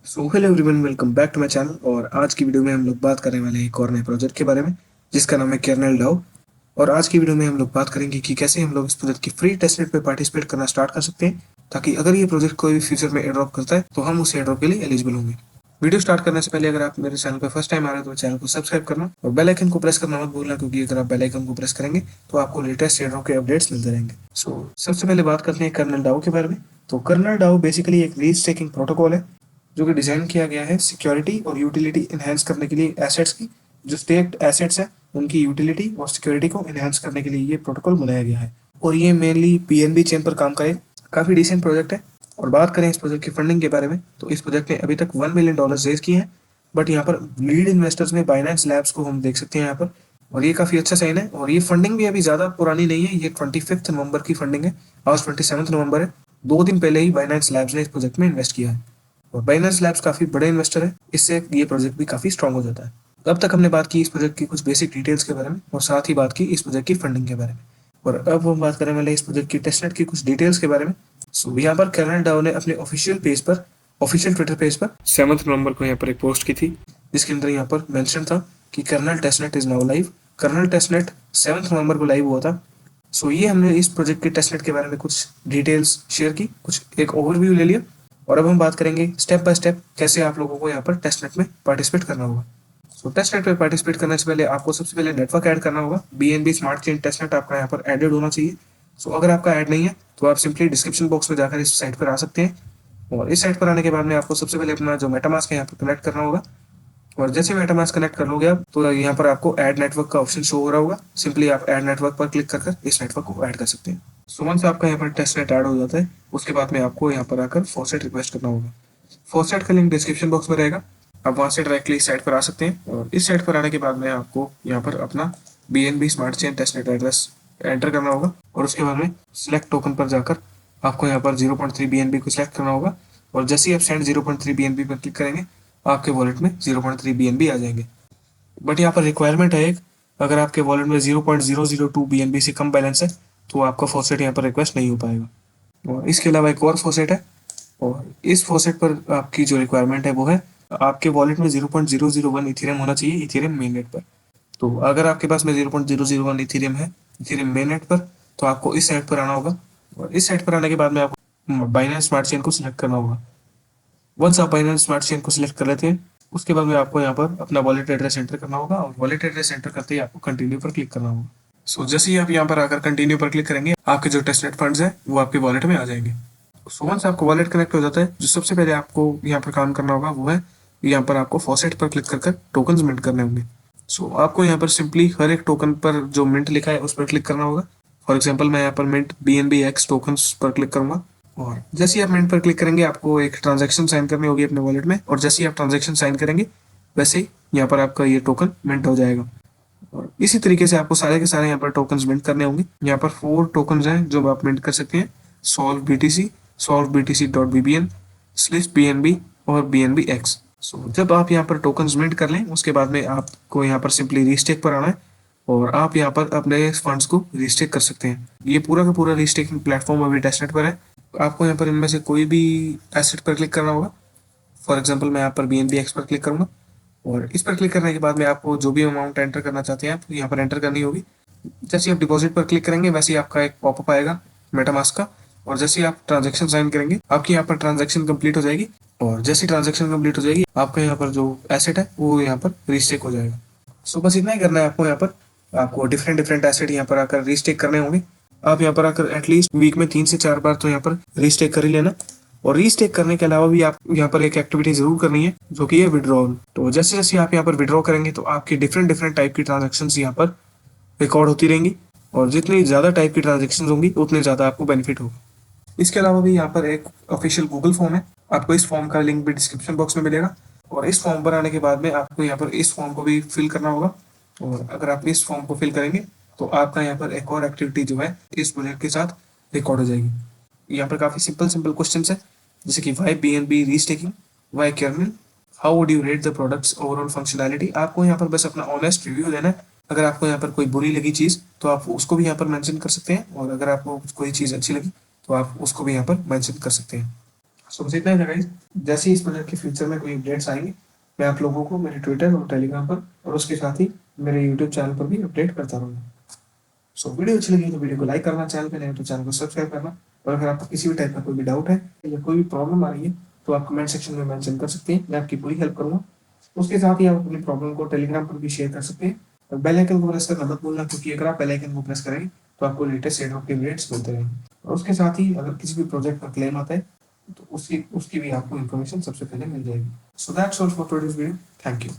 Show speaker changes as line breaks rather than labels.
So hello everyone, welcome back to my channel. और आज की वीडियो में हम लोग बात करने वाले हैं एक और नए प्रोजेक्ट के बारे में जिसका नाम है कर्नल डाउ। और आज की वीडियो में हम लोग बात करेंगे कि कैसे हम लोग इस प्रोजेक्ट की फ्री टेस्टनेट पे पार्टिसिपेट करना स्टार्ट कर सकते हैं, ताकि अगर ये प्रोजेक्ट कोई भी फ्यूचर में एड्रॉप करता है तो हम उस एड्रॉप के लिए एलिजिबल होंगे। वीडियो स्टार्ट करने से पहले अगर आप मेरे चैनल पर फर्स्ट टाइम आ रहे हैं तो चैनल को सब्सक्राइब करना और बेल आइकन को प्रेस करना मत भूलना, क्योंकि अगर आप बेल आइकन को प्रेस करेंगे तो आपको लेटेस्ट एड्रॉप के अपडेट्स मिलते रहेंगे। सबसे पहले बात करते हैं कर्नल डाउ के बारे में। तो कर्नल डाउ बेसिकली एक रीड स्टेकिंग प्रोटोकॉल है जो कि डिजाइन किया गया है सिक्योरिटी और यूटिलिटी इनहेंस करने के लिए। एसेट्स की जो स्टेक्ड एसेट्स है उनकी यूटिलिटी और सिक्योरिटी को इनहेंस करने के लिए ये प्रोटोकॉल बनाया गया है और ये मेनली पीएनबी चेन पर काम करे। काफी डिसेंट प्रोजेक्ट है। और बात करें इस प्रोजेक्ट की फंडिंग के बारे में तो इस प्रोजेक्ट ने अभी तक $1 मिलियन रेज किए हैं। बट यहाँ पर लीड इन्वेस्टर्स में बाइनेंस लैब्स को हम देख सकते हैं यहाँ पर, और ये काफी अच्छा साइन है। और ये फंडिंग भी अभी ज्यादा पुरानी नहीं है, ये 25 नवंबर की फंडिंग है। आज 27 नवंबर है। 2 दिन पहले ही बाइनेंस लैब्स ने इस प्रोजेक्ट में इन्वेस्ट किया है और बाइनेंस लैब्स काफी बड़े इन्वेस्टर है, इससे ये प्रोजेक्ट भी काफी स्ट्रांग हो जाता है। अब तक हमने बात की इस प्रोजेक्ट की कुछ बेसिक डिटेल्स के बारे में और साथ ही बात की इस प्रोजेक्ट की फंडिंग के बारे में। और अब हम बात करने वाले इस प्रोजेक्ट की टेस्टनेट की कुछ डिटेल्स के बारे में। यहाँ पर कर्नल डाउ ने अपने ऑफिशियल ट्विटर पेज पर 7 नवंबर को यहाँ पर एक पोस्ट की थी, जिसके अंदर यहाँ पर मेंशन था कि kernel testnet is now live. Kernel testnet 7 नवंबर को लाइव हुआ था। ये हमने इस प्रोजेक्ट के टेस्टनेट के बारे में कुछ डिटेल्स शेयर की, कुछ एक ओवरव्यू ले लिया। और अब हम बात करेंगे स्टेप बाय स्टेप कैसे आप लोगों को यहाँ पर टेस्टनेट में पार्टिसिपेट करना होगा। टेस्टनेट में पार्टिसिपेट करने से पहले आपको सबसे पहले नेटवर्क ऐड करना होगा। बीएनबी स्मार्ट चेन टेस्टनेट आपका यहाँ पर एडेड होना चाहिए। अगर आपका ऐड नहीं है तो आप सिंपली डिस्क्रिप्शन बॉक्स में जाकर इस साइट पर आ सकते हैं। और इस साइट पर आने के बाद में आपको सबसे पहले अपना जो मेटामास्क है यहाँ पर कनेक्ट करना होगा। और जैसे मेटामास्क कनेक्ट कर लोगे आप तो यहाँ पर आपको ऐड नेटवर्क का ऑप्शन शो हो रहा होगा। सिंपली आप ऐड नेटवर्क पर क्लिक कर इस नेटवर्क को ऐड कर सकते हैं। वंस आपका यहाँ पर टेस्टनेट ऐड हो जाता है उसके बाद में आपको यहाँ पर आकर फॉसेट रिक्वेस्ट करना होगा। फॉसेट का लिंक डिस्क्रिप्शन बॉक्स में रहेगा। आप वहां से डायरेक्टली इस साइट पर आ सकते हैं। और इस साइट पर आने के बाद में आपको यहाँ पर अपना BNB smart chain testnet address enter करना होगा। और उसके बाद में सिलेक्ट टोकन पर जाकर आपको यहाँ पर 0.3 BNB को सिलेक्ट करना होगा। और जैसे ही आप सेंड 0.3 BNB पर क्लिक करेंगे आपके वॉलेट में 0.3 BNB आ जाएंगे। बट यहाँ पर रिक्वायरमेंट है एक, अगर आपके वॉलेट में 0.002 BNB से कम बैलेंस है तो आपका फॉसेट यहाँ पर रिक्वेस्ट नहीं हो पाएगा। और इसके अलावा एक और फॉसेट है, और इस फॉसेट पर आपकी जो रिक्वायरमेंट है वो है आपके वॉलेट में 0.001 इथेरियम होना चाहिए इथेरियम मेन नेट पर। तो अगर आपके पास में 0.001 इथेरियम है इथेरियम मेन नेट पर तो आपको इस साइट पर आना होगा। और इस साइट पर आने के बाद में आपको बाइनेंस स्मार्ट चेन को सिलेक्ट करना होगा। वंस आप बाइनेंस स्मार्ट चेन को सिलेक्ट कर लेते हैं उसके बाद में आपको यहाँ पर अपना वॉलेट एड्रेस एंटर करना होगा। और वॉलेट एड्रेस एंटर करते ही आपको कंटिन्यू पर क्लिक करना होगा। जैसे ही आप यहाँ पर आकर कंटिन्यू पर क्लिक करेंगे आपके जो टेस्टनेट फंड्स हैं वो आपके वॉलेट में आ जाएंगे। वंस आपको वॉलेट कनेक्ट हो जाता है जो सबसे पहले आपको यहाँ पर काम करना होगा वो है यहाँ पर आपको फॉसेट पर क्लिक कर टोकन्स मिंट करने होंगे। आपको यहाँ पर सिंपली हर एक टोकन पर जो मिंट लिखा है उस पर क्लिक करना होगा। फॉर एग्जाम्पल मैं यहाँ पर मिंट BNB-X टोकन्स पर क्लिक करूंगा। और जैसे ही आप मिंट पर क्लिक करेंगे आपको एक ट्रांजेक्शन साइन करनी होगी अपने वॉलेट में। और जैसे ही आप ट्रांजेक्शन साइन करेंगे वैसे ही यहाँ पर आपका ये टोकन मिंट हो जाएगा। और इसी तरीके से आपको सारे के सारे यहाँ पर टोकन्स मिंट करने होंगे। यहाँ पर 4 टोकन्स हैं जो आप मिंट कर सकते हैं: solve BTC, solve BTC.BBN, स्लिस BNB और BNB-X। जब आप यहाँ पर टोकन्स मिंट कर लें उसके बाद में आपको यहाँ पर सिंपली रीस्टेक पर आना है और आप यहाँ पर अपने फंड्स को रीस्टेक कर सकते हैं। ये पूरा का पूरा रीस्टेकिंग प्लेटफॉर्म अभी टेस्टनेट पर है। आपको यहाँ पर इनमें से कोई भी एसेट पर क्लिक करना होगा। फॉर एग्जाम्पल मैं यहाँ पर BNB-X पर क्लिक करूंगा और इस पर क्लिक करने के बाद में आपको जो भी अमाउंट एंटर करना चाहते हैं आप यहाँ पर एंटर करनी होगी। जैसे आप डिपॉजिट पर क्लिक करेंगे वैसे ही आपका एक पॉपअप आएगा मेटामास्क का। और जैसे ही आप ट्रांजेक्शन साइन करेंगे आपकी यहाँ पर ट्रांजेक्शन कंप्लीट हो जाएगी। और जैसे ट्रांजेक्शन कंप्लीट हो जाएगी आपका यहाँ पर जो एसेट है वो यहाँ पर रीस्टेक हो जाएगा। बस इतना ही करना है आपको। यहाँ पर आपको डिफरेंट डिफरेंट एसेट यहाँ पर आकर रीस्टेक करने होंगे। आप यहाँ पर आकर एटलीस्ट वीक में 3 से 4 बार तो यहाँ पर रीस्टेक कर ही लेना। और रीस्टेक करने के अलावा भी आप यहाँ पर एक एक्टिविटी जरूर करनी है जो कि है विड्रॉल। तो जैसे जैसे आप यहाँ पर विड्रॉ करेंगे तो आपकी डिफरेंट डिफरेंट टाइप की ट्रांजेक्शन यहाँ पर रिकॉर्ड होती रहेंगी। और जितनी ज्यादा टाइप की ट्रांजेक्शन होंगी उतने ज्यादा आपको बेनिफिट होगा। इसके अलावा भी यहाँ पर एक ऑफिशियल गूगल फॉर्म है, आपको इस फॉर्म का लिंक भी डिस्क्रिप्शन बॉक्स में मिलेगा। और इस फॉर्म पर आने के बाद में आपको यहाँ पर इस फॉर्म को भी फिल करना होगा। और अगर आप इस फॉर्म को फिल करेंगे तो आपका यहाँ पर एक और एक्टिविटी जो है इस प्रोजेक्ट के साथ रिकॉर्ड हो जाएगी। यहाँ पर काफी सिंपल सिंपल क्वेश्चन है, जैसे कि why BNB restaking, why kernel, how would you rate the products overall functionality. आपको यहाँ पर बस अपना ऑनेस्ट रिव्यू देना है। अगर आपको यहाँ पर कोई बुरी लगी चीज तो आप उसको भी यहाँ पर मेंशन कर सकते हैं, और अगर आपको कोई चीज अच्छी लगी तो आप उसको भी यहाँ पर मेंशन कर सकते हैं। सो बस इतना ही था गाइस। जैसे ही इस प्रोजेक्ट के फ्यूचर में कोई अपडेट्स आएंगे, मैं आप लोगों को मेरे ट्विटर और टेलीग्राम पर और उसके साथ ही मेरे यूट्यूब चैनल पर भी अपडेट करता रहूँगा। सो वीडियो अच्छी लगी तो वीडियो को लाइक करना, चैनल पे नए हो तो चैनल को सब्सक्राइब करना। और अगर आपको किसी भी टाइप का कोई भी डाउट है या कोई भी प्रॉब्लम आ रही है तो आप कमेंट सेक्शन में मेंशन कर सकते हैं, मैं आपकी पूरी हेल्प करूँगा। उसके साथ ही आप अपनी प्रॉब्लम को टेलीग्राम पर भी शेयर कर सकते हैं। और बेल आइकन को प्रेस करना मत भूलना, क्योंकि अगर आप बेल आइकन को प्रेस करेंगे तो आपको लेटेस्ट एडोब के अपडेट्स मिलते रहेंगे। और उसके साथ ही अगर किसी भी प्रोजेक्ट का क्लेम आता है तो उसकी उसकी भी आपको इन्फॉर्मेशन सबसे पहले मिल जाएगी। So that's all for today's video. Thank you.